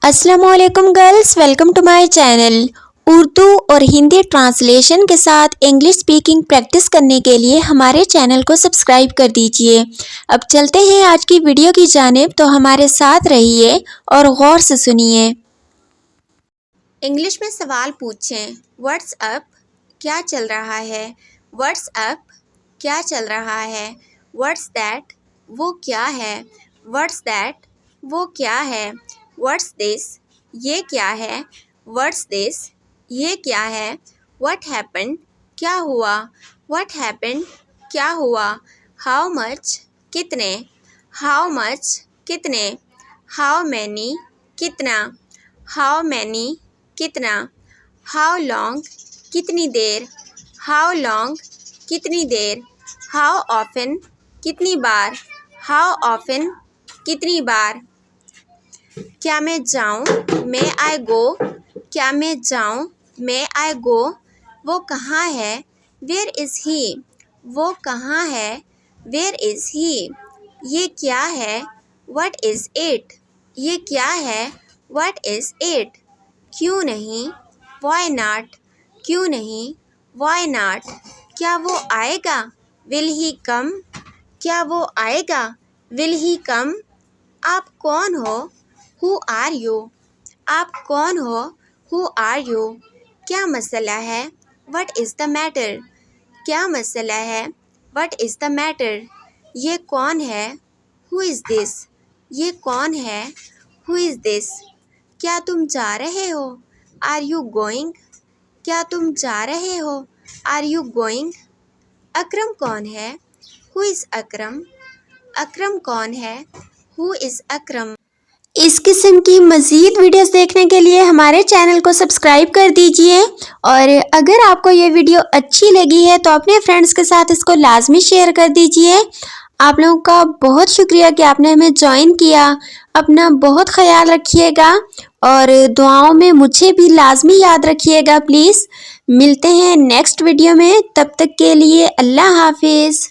السلام علیکم girls, welcome to my channel. Urdu اور ہندی ٹرانسلیشن کے ساتھ انگلش اسپیکنگ پریکٹس کرنے کے لیے ہمارے چینل کو سبسکرائب کر دیجئے۔ اب چلتے ہیں آج کی ویڈیو کی جانب، تو ہمارے ساتھ رہیے اور غور سے سنیے۔ انگلش میں سوال پوچھیں۔ What's up? کیا چل رہا ہے؟ What's up? کیا چل رہا ہے؟ What's that? وہ کیا ہے؟ What's that? وہ کیا ہے؟ What's this? یہ کیا ہے؟ What's this? یہ کیا ہے؟ What happened? کیا ہوا؟ What happened? کیا ہوا؟ How much? کتنے؟ How much? کتنے؟ How many? کتنا؟ How many? کتنا؟ How long? کتنی دیر؟ How long? کتنی دیر؟ How often? کتنی بار؟ How often? کتنی بار؟ کیا میں جاؤں؟ مے آئی گو؟ کیا میں جاؤں؟ مے آئی گو؟ وہ کہاں ہے؟ Where is he? وہ کہاں ہے؟ Where is he? یہ کیا ہے؟ What is it? یہ کیا ہے؟ What is it? کیوں نہیں؟ Why not? کیوں نہیں؟ Why not? کیا وہ آئے گا؟ ول ہی کم؟ کیا وہ آئے گا؟ ول ہی کم؟ آپ کون ہو؟ ہو آر یو؟ آپ کون ہو؟ ہو آر یو؟ کیا مسئلہ ہے؟ What is the matter? کیا مسئلہ ہے؟ What is the matter? یہ کون ہے؟ ہو از دس؟ یہ کون ہے؟ ہو از دس؟ کیا تم جا رہے ہو؟ Are you going? کیا تم جا رہے ہو؟ Are you going? اکرم کون ہے؟ ہو از اکرم؟ اکرم کون ہے؟ ہو از اکرم؟ اس قسم کی مزید ویڈیوز دیکھنے کے لیے ہمارے چینل کو سبسکرائب کر دیجئے، اور اگر آپ کو یہ ویڈیو اچھی لگی ہے تو اپنے فرینڈز کے ساتھ اس کو لازمی شیئر کر دیجئے۔ آپ لوگوں کا بہت شکریہ کہ آپ نے ہمیں جوائن کیا۔ اپنا بہت خیال رکھیے گا اور دعاؤں میں مجھے بھی لازمی یاد رکھیے گا پلیز۔ ملتے ہیں نیکسٹ ویڈیو میں، تب تک کے لیے اللہ حافظ۔